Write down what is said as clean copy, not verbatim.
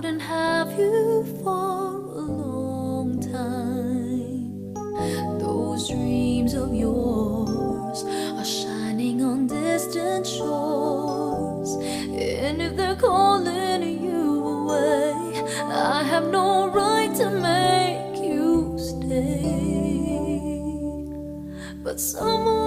couldn't have you for a long time. Those dreams of yours are shining on distant shores, and if they're calling you away, I have no right to make you stay. But someone